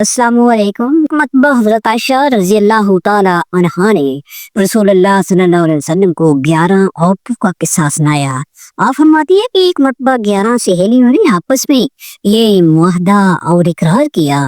अस्सलामुअलैकुम। मतबा हज़रत आयशा रज़ी अल्लाह ताला अन्हा ने रसूलुल्लाह सल्लल्लाहु अलैहि वसल्लम को 11 औरतों का किस्सा सुनाया। आप फरमाती है कि एक मतबा 11 सहेलियों ने आपस में ये मुआहदा और इकरार किया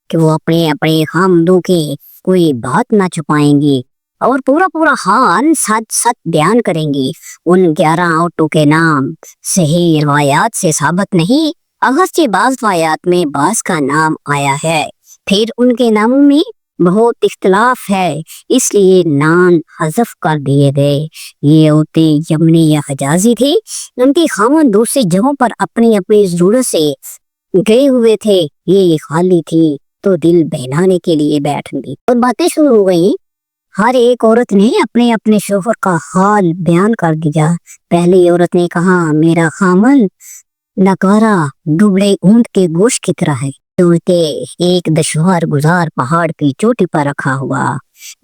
कि वो अपने अपने खामदों के कोई बात ना छुपाएंगी और पूरा पूरा हाल सच सच बयान करेंगी। उन 11 औरतों के नाम सही रिवायात से साबित नहीं, अगरचे बाज़ रिवायात में बाज़ का नाम आया है, फिर उनके नामों में बहुत इख्तलाफ है, इसलिए नाम हज़फ कर दिए गए। ये औरतें यमनी या हिजाजी थी। उनके खामन दूसरी जगहों पर अपनी अपनी जरूरत से गए हुए थे। ये खाली थी तो दिल बहलाने के लिए बैठ गई और बातें शुरू हो गई। हर एक औरत ने अपने अपने शोहर का हाल बयान कर दिया। पहली औरत ने कहा, मेरा खामन नकारा दुबले ऊंट के गोश्त की तरह है, एक दुश्वार गुजार पहाड़ की चोटी पर रखा हुआ।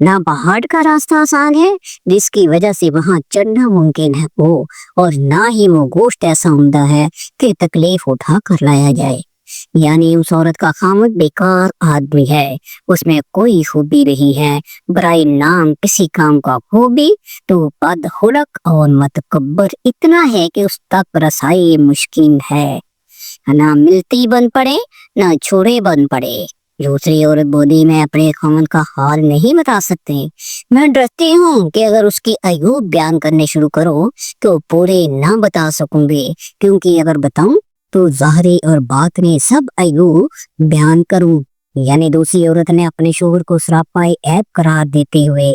ना पहाड़ का रास्ता आसान है जिसकी वजह से वहां चढ़ना मुमकिन है हो, और ना ही वो गोश्त ऐसा उम्दा है कि तकलीफ उठा कर लाया जाए। यानी उस औरत का खामद बेकार आदमी है, उसमें कोई खूबी नहीं है। बराए नाम किसी काम का खूबी तो बदखुलक और मतकब्बर इतना है कि उस तक रसाई मुश्किल है। ना मिलती बन पड़े ना छोड़े बन पड़े। दूसरी औरत बोली, मैं अपने खामद का हाल नहीं बता सकते। मैं डरती हूँ कि अगर उसकी अयूब बयान करने शुरू करो तो पूरे ना बता सकूंगी, क्योंकि अगर बताऊं तो ज़ाहिरी और बातिनी सब अयूब बयान करूं। यानी दूसरी औरत ने अपने शोहर को सरापाई ऐब करार देते हुए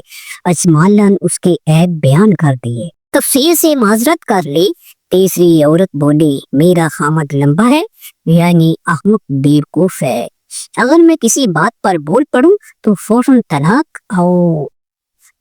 अजमालन उसके ऐब बयान कर दिए, तफसीर से माजरत कर ली। तीसरी औरत बोली, मेरा खामद लंबा है, यानी अहमक बेवकूफ है। अगर मैं किसी बात पर बोल पड़ूं तो फौरन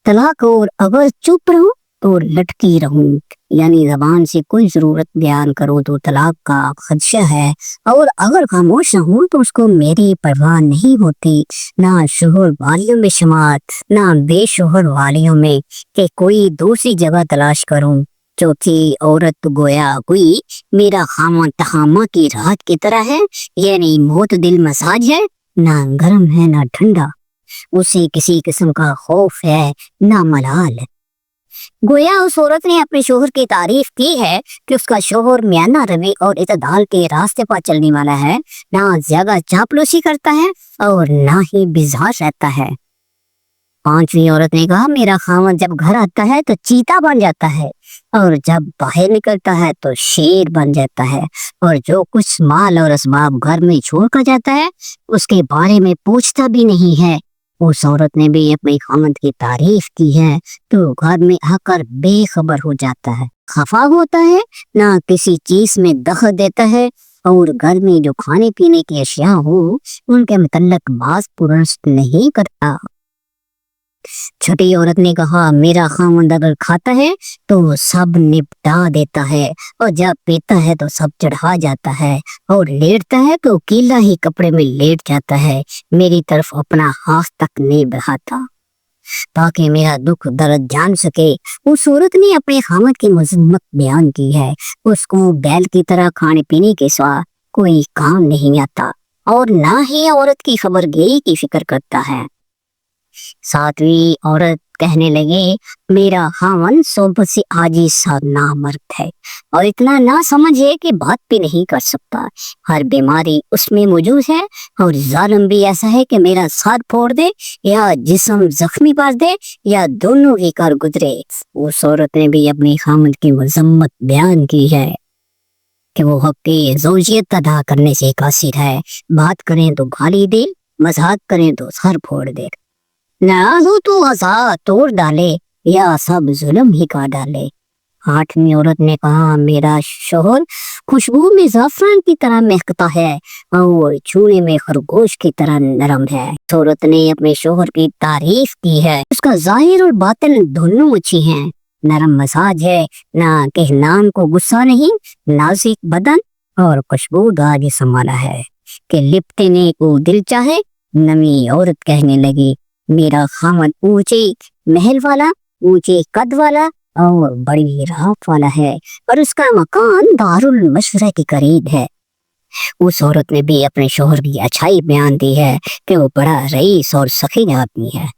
तलाक और अगर चुप रहूं तो लटकी रहूं। यानी जबान से कोई जरूरत बयान करो तो तलाक का खदशा है, और अगर खामोश रहूं तो उसको मेरी परवाह नहीं होती। ना शोहर वालियों में शमात, ना बेशोहर वालियों में कि कोई दूसरी जगह तलाश करूं। चौथी औरत गोया हुई, मेरा खामद तहामा की रात की तरह है, यानी मौत दिल मसाज है, ना गर्म है ना ठंडा। उसे किसी किस्म का खौफ है ना मलाल। गोया उस औरत ने अपने शोहर की तारीफ की है कि उसका शोहर म्याना रवि और इतदाल के रास्ते पर चलने वाला है, ना ज्यादा चापलूसी करता है और ना ही बिजार रहता है। पांचवी औरत ने कहा, मेरा खामद जब घर आता है तो चीता बन जाता है, और जब बाहर निकलता है तो शेर बन जाता है, और जो कुछ माल और असबाब घर में छोड़ कर जाता है उसके बारे में पूछता भी नहीं है। उस औरत ने भी अपने खामद की तारीफ की है तो घर में आकर बेखबर हो जाता है, खफा होता है, ना किसी चीज में दखल देता है, और घर में जो खाने पीने की अशिया हो उनके मुतल्लक बात पुरस्त नहीं करता। छठी औरत ने कहा, मेरा खामद अगर खाता है तो सब निपटा देता है, और जब पीता है तो सब चढ़ा जाता है, और लेटता है तो अकेला ही कपड़े में लेट जाता है, मेरी तरफ अपना हाथ तक नहीं बढ़ाता ताकि मेरा दुख दर्द जान सके। उस औरत ने अपने खामद की मजम्मत बयान की है। उसको बैल की तरह खाने पीने के सिवा कोई काम नहीं आता, और ना ही औरत की खबरगिरी की फिक्र करता है। सातवीं औरत कहने लगे, मेरा खामन सोबत से आजिज सा नामर्द है, और इतना ना समझ है कि बात भी नहीं कर सकता। हर बीमारी उसमें मौजूद है, और जालिम भी ऐसा है कि मेरा सर फोड़ दे या जिस्म जख्मी कर दे या दोनों ही कर गुजरे। उस औरत ने भी अपनी खामन की मजम्मत बयान की है कि वो हक की ज़ौजियत अदा करने से कासिर है। बात करें तो गाली दे, मजाक करें तो सर फोड़ दे, ना तो आजाद तोड़ डाले या सब जुल्म ही का डाले। आठवीं औरत ने कहा, मेरा शोहर खुशबू में ज़ाफ़रान की तरह महकता है और छूने में खरगोश की तरह नरम है। औरत ने अपने शोहर की तारीफ की है, उसका जाहिर और बातिन दोनों अच्छी हैं। नरम मसाज है, ना कहनान को गुस्सा नहीं, नाजुक बदन और खुशबूदार जिस्म वाला है कि लिपटने को दिल चाहे। नवी औरत कहने लगी, मेरा खामद ऊंचे महल वाला, ऊंचे कद वाला और बड़ी रात वाला है, और उसका मकान दारुल मशरक के करीब है। उस औरत ने भी अपने शोहर की अच्छाई बयान दी है कि वो बड़ा रईस और सखी आदमी है।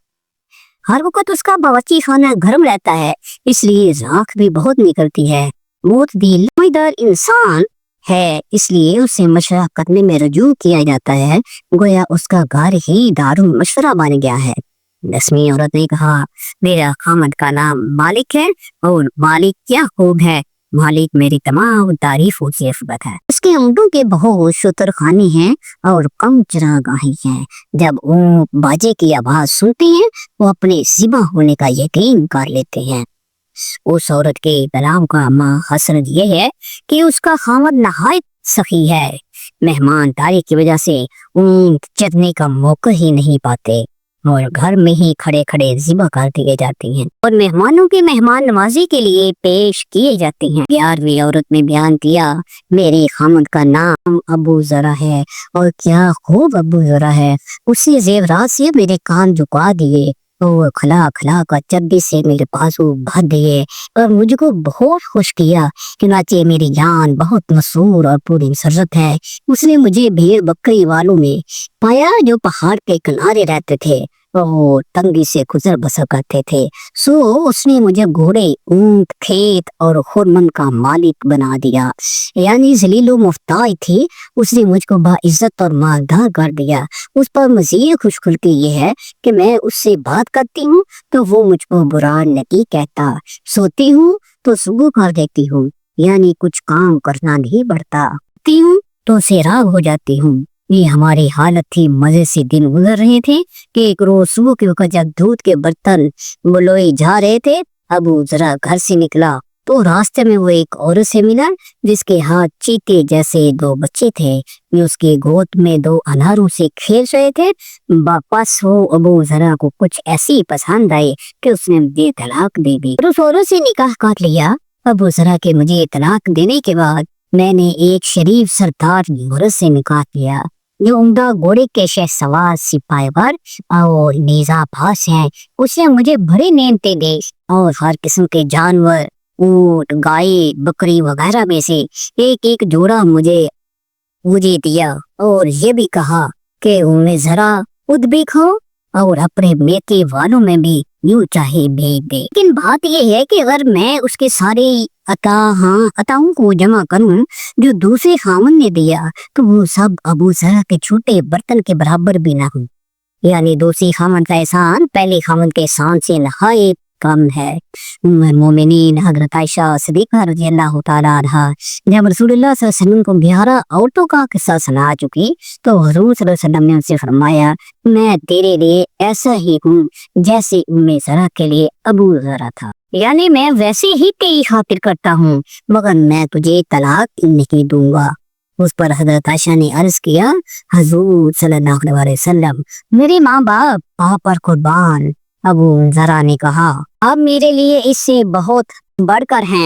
हर वक्त उसका बावर्ची खाना गर्म रहता है, इसलिए राख भी बहुत निकलती है। बहुत दिलदार इंसान है, इसलिए उसे मशवरा करने में रजू किया जाता है, गोया उसका घर ही दारुल मशवरा बन गया है। रस्मी औरत ने कहा, मेरा खामद का नाम मालिक है और मालिक क्या खूब है, मालिक मेरी तमाम तारीफों से अफबत है। उसके ऊँटों के बहुत शुतर खाने हैं और कम चरागाही हैं। जब ऊँट बाजे की आवाज सुनते हैं वो अपने ज़िबा होने का यकीन कर लेते हैं। उस औरत के कलाम का माँ हसरत यह है कि उसका खामद नहायत सखी है। मेहमान तारी की वजह से ऊँट चरने का मौका ही नहीं पाते और घर में ही खड़े खड़े ज़िबा कर दिए जाते हैं और मेहमानों की मेहमान नवाजी के लिए पेश किए जाते हैं। 11वीं औरत ने बयान किया, मेरे खामद का नाम अबू जरा है और क्या खूब अबू जरा है। उसी जेवरात से मेरे कान झुका दिए और खला खला का चड्डी से मेरे बाजू भर दिए और मुझको बहुत खुश किया। चुनाचे मेरी जान बहुत मशहूर और पूरी मसरत है। उसने मुझे भेड़ बकरी वालों में पाया जो पहाड़ के किनारे रहते थे और तंगी से गुजर बसर करते थे। सो उसने मुझे घोड़े, ऊंट, खेत और खुरमन का मालिक बना दिया, यानी जलीलो मुफ्ताज थी। उसने मुझको बाइज्जत और मालदार कर दिया। उस पर मजीद खुशखुल्की ये है कि मैं उससे बात करती हूँ तो वो मुझको बुरा नहीं कहता, सोती हूँ तो सुबह कर देती हूँ, यानी कुछ काम करना नहीं पड़ता, हूँ तो सैराग हो जाती हूँ। ये हमारी हालत थी। मजे से दिन गुजर रहे थे कि एक रोज सुबह के वक्त जब दूध के बर्तन बुलोई जा रहे थे, अबू जरा घर से निकला तो रास्ते में वो एक औरत से मिला जिसके हाथ चीते जैसे 2 बच्चे थे जो उसके गोद में 2 अनारों से खेल रहे थे। वापस वो अबू जरा को कुछ ऐसी पसंद आई कि उसने मुझे तलाक दे दी और उस औरत से निकाह कर लिया। अबू जरा के मुझे तलाक देने के बाद मैंने एक शरीफ सरदार औरत से निकाह किया जो उम्दा घोड़े के शहसवार सिपाहीवर और निजाबाज हैं। उसने मुझे बड़े नेमते दी और हर किस्म के जानवर, ऊंट, गाय, बकरी वगैरह में से एक एक जोड़ा मुझे दिया और ये भी कहा कि उन्हें जरा खुद भी खाओ और अपने मेके वालों में भी यूं चाहे भेज दे। लेकिन बात यह है कि अगर मैं उसके सारे अताओं को जमा करूं जो दूसरे खामन ने दिया तो वो सब अबू जरा के छोटे बर्तन के बराबर भी ना हो, यानी दूसरी खामन का एहसान पहले खामन के एहसान से नहायत कम है। मोमिनीन हजरत आयशा सिद्दीक़ा रज़ियल्लाहु ताला अन्हा जब रसूलुल्लाह सल्लल्लाहु अलैहि वसल्लम को 11 औरतों का किस्सा सुना चुकी तो हुजूर सल्लल्लाहु अलैहि वसल्लम ने उनसे फरमाया, मैं तेरे लिए ऐसा ही हूँ जैसे उम्मे ज़रा के लिए अबू ज़रा था, यानी मैं वैसे ही तेरी खातिर करता हूँ मगर मैं तुझे तलाक नहीं दूंगा। उस पर हजरत आयशा ने अर्ज किया, हुजूर सल्लल्लाहु अलैहि वसल्लम मेरे माँ बाप आप पर कुर्बान। अबू जरा ने कहा, अब मेरे लिए इससे बहुत बढ़कर हैं